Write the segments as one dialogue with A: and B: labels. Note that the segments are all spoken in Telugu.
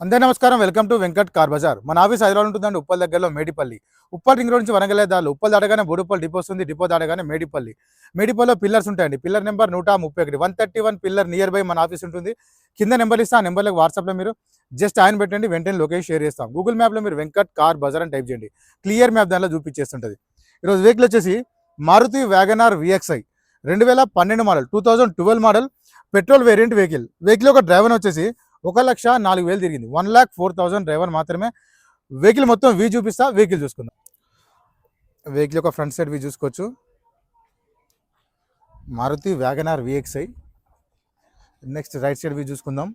A: అందరికీ నమస్కారం. Welcome to Venkat car bazaar. మన ఆఫీస్ హైదరాబాద్ ఉంటుందండి, ఉప్పల్ దగ్గరలో మేడిపల్లి. ఉప్పల్ రింగ్ రోడ్ నుంచి వరంగల్ దారులు. ఉప్పల్ దాటగానే బోడుప్పల్ డిపో వస్తుంది, డిపో దాటగానే మేడిపల్లి. మేడిపల్లిలో పిల్లర్స్ ఉంటాయండి. Pillar number 131, 131 pillar near by మన ఆఫీస్ ఉంటుంది. కింద నెంబర్ ఇస్తే ఆ నెంబర్లకు వాట్సాప్లో మీరు జస్ట్ ఆయన పెట్టండి, వెంటనే లొకేషన్ షేర్ చేస్తాం. గూగుల్ మ్యాప్లో మీరు వెంకట్ కార్ బజార్ అని టైప్ చేయండి, క్లియర్ మ్యాప్ దానిలో చూపించేస్తుంటుంది. ఈరోజు వెహికల్ వచ్చేసి Maruti WagonR VXi 2012 model, 2012 model petrol variant vehicle. Vehicle ఒక డ్రైవర్ వచ్చేసి 1,04,000 తిరిగింది. 1,04,000 డ్రైవర్ మాత్రమే. వెహికల్ మొత్తం వ్యూ చూపిస్తా, వెహికల్ చూసుకుందాం. వెహికల్ యొక్క ఫ్రంట్ సైడ్ వ్యూ చూసుకోవచ్చు. Maruti WagonR VXi. Next right side view చూసుకుందాం.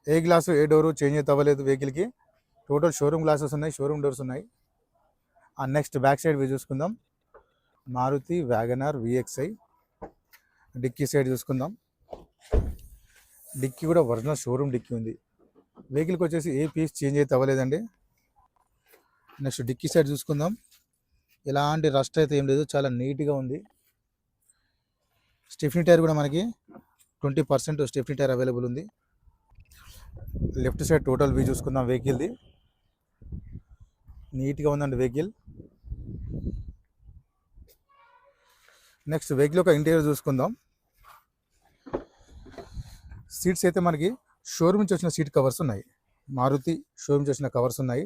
A: ఏ గ్లాసు ఏ డోరు చేంజ్ అయితే అవ్వలేదు వెహికల్కి. టోటల్ షోరూమ్ గ్లాసెస్ ఉన్నాయి, షోరూమ్ డోర్స్ ఉన్నాయి. నెక్స్ట్ బ్యాక్ సైడ్ వ్యూ చూసుకుందాం. Maruti WagonR VXi. Dicky side చూసుకుందాం. డిక్కీ కూడా ఒరిజినల్ షోరూమ్ డిక్కీ ఉంది. వెహికల్కి వచ్చేసి ఏ పీస్ చేంజ్ అయితే అవ్వలేదండి. నెక్స్ట్ డిక్కీ సైడ్ చూసుకుందాం. ఎలాంటి రస్ట్ అయితే ఏం లేదు, చాలా నీట్గా ఉంది. స్టెఫ్నీ టైర్ కూడా మనకి 20% స్టెఫ్నీ టైర్ అవైలబుల్ ఉంది. లెఫ్ట్ సైడ్ టోటల్ వ్యూ చూసుకుందాం. వెహికల్ది నీట్గా ఉందండి వెహికల్. నెక్స్ట్ వెహికల్ ఒక ఇంటీరియర్ చూసుకుందాం. సీట్స్ అయితే మనకి షోరూమ్ నుంచి వచ్చిన సీట్ కవర్స్ ఉన్నాయి. మారుతి షోరూమ్ నుంచి వచ్చిన కవర్స్ ఉన్నాయి.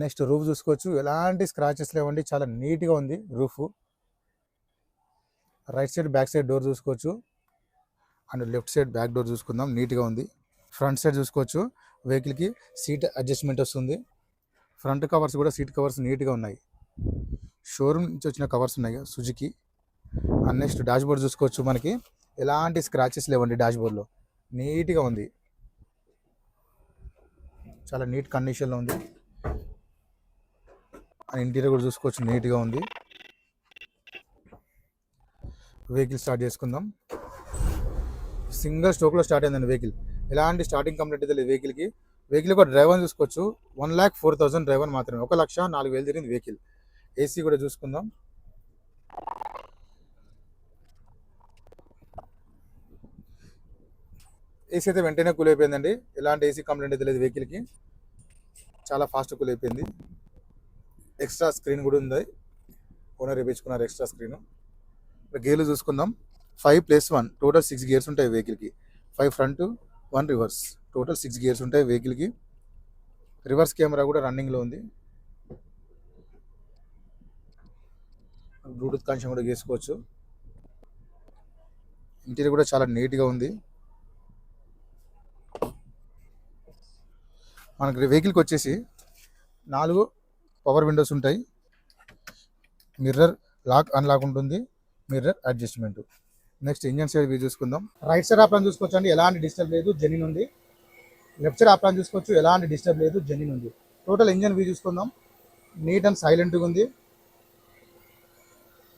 A: నెక్స్ట్ రూఫ్ చూసుకోవచ్చు, ఎలాంటి స్క్రాచెస్ లేవండి, చాలా నీట్గా ఉంది roof. Right side back side door చూసుకోవచ్చు. And left side back door చూసుకుందాం, నీట్గా ఉంది. ఫ్రంట్ సైడ్ చూసుకోవచ్చు, వెహికల్కి సీట్ అడ్జస్ట్మెంట్ వస్తుంది. ఫ్రంట్ కవర్స్ కూడా సీట్ కవర్స్ నీట్గా ఉన్నాయి. షోరూమ్ నుంచి వచ్చిన కవర్స్ ఉన్నాయి Suzuki. And next dash board చూసుకోవచ్చు, మనకి ఎలాంటి స్క్రాచెస్ లేవండి. డాష్ బోర్డ్లో నీట్గా ఉంది, చాలా నీట్ కండిషన్లో ఉంది. అండ్ ఇంటీరియర్ కూడా చూసుకోవచ్చు, నీట్గా ఉంది. వెహికల్ స్టార్ట్ చేసుకుందాం. సింగిల్ స్ట్రోక్లో స్టార్ట్ అయిందండి వెహికల్. ఎలాంటి స్టార్టింగ్ కంప్లీట్ అయితే లేదు వెహికల్కి. వెహికల్ ఒక డ్రైవర్ చూసుకోవచ్చు, 1,04,000 డ్రైవర్ మాత్రమే. 1,04,000 తిరిగింది వెహికల్. ఏసీ కూడా చూసుకుందాం. ఏసీ అయితే వెంటనే కూల్ అయిపోయిందండి. ఎలాంటి ఏసీ కంప్లైంట్ అయితే లేదు వెహికల్కి, చాలా ఫాస్ట్ కూల్ అయిపోయింది. ఎక్స్ట్రా స్క్రీన్ కూడా ఉంది, ఓనర్ వేయించుకున్నారు ఎక్స్ట్రా స్క్రీన్. గేర్లు చూసుకుందాం. 5+1 టోటల్ 6 గేర్స్ ఉంటాయి వెహికల్కి. 5 ఫ్రంట్, 1 రివర్స్, టోటల్ 6 గేర్స్ ఉంటాయి వెహికల్కి. రివర్స్ కెమెరా కూడా రన్నింగ్లో ఉంది. బ్లూటూత్ కనెక్షన్ కూడా చేసుకోవచ్చు. ఇంటీరియర్ కూడా చాలా నీట్గా ఉంది. మనకి వెహికల్కి వచ్చేసి 4 పవర్ విండోస్ ఉంటాయి. మిర్రర్ లాక్ అన్లాక్ ఉంటుంది, mirror adjustment. Next engine side view చూసుకుందాం. రైట్ సైడ్ ఆప్లాన్ చూసుకోవచ్చు అండి, ఎలాంటి డిస్టర్బ్ లేదు, జెన్యూన్ ఉంది. లెఫ్ట్ సైడ్ ఆప్లాన్ చూసుకోవచ్చు, ఎలాంటి డిస్టర్బ్ లేదు, జెన్యూన్ ఉంది. టోటల్ ఇంజన్ వ్యూ చూసుకుందాం. నీట్ అండ్ సైలెంట్గా ఉంది,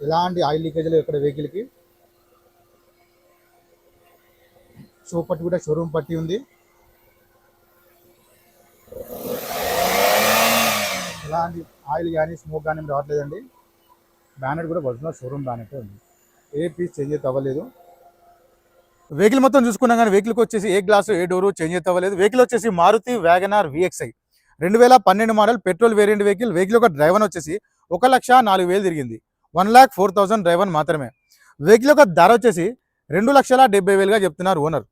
A: ఎలాంటి ఆయిల్ లీకేజ్లు ఇక్కడ వెహికల్కి. షో పట్టి కూడా షోరూమ్ పట్టి ఉంది. ఎలాంటి ఆయిల్ కానీ స్మోక్ కానీ రావట్లేదండి. బ్యానెట్ కూడా ఒరిజినల్ షోరూమ్ బ్యానెట్ ఉంది, ఏ పీస్ చేంజ్ అయితే అవ్వలేదు. వెహికల్ మొత్తం చూసుకున్నాం కానీ వెహికల్కి వచ్చేసి ఏ గ్లాసు ఏ డోరు చేంజ్ అయితే అవ్వలేదు. వెహికల్ వచ్చేసి Maruti WagonR VXi 2012 model petrol variant vehicle. Vehicle ఒక డ్రైవర్ వచ్చేసి 1,04,000 తిరిగింది. 1,04,000 డ్రైవర్ మాత్రమే. వెహికల్ యొక్క ధర వచ్చేసి 2,70,000గా చెప్తున్నారు ఓనర్.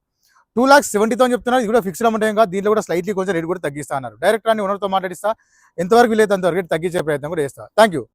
A: 2,70,000 చెప్తున్నారు. ఇది కూడా ఫిక్స్డ్ అమౌంట్ ఏం కాదు, దీంట్లో కూడా స్లైట్లీ కొంచెం రేట్ కూడా తగ్గిస్తా అన్నారు. డైరెక్ట్ అని ఓనర్తో మాట్లాడిస్తా, ఎంతవరకు వీలైతే అంతవరకు తగ్గించే ప్రయత్నం కూడా చేస్తా. Thank you.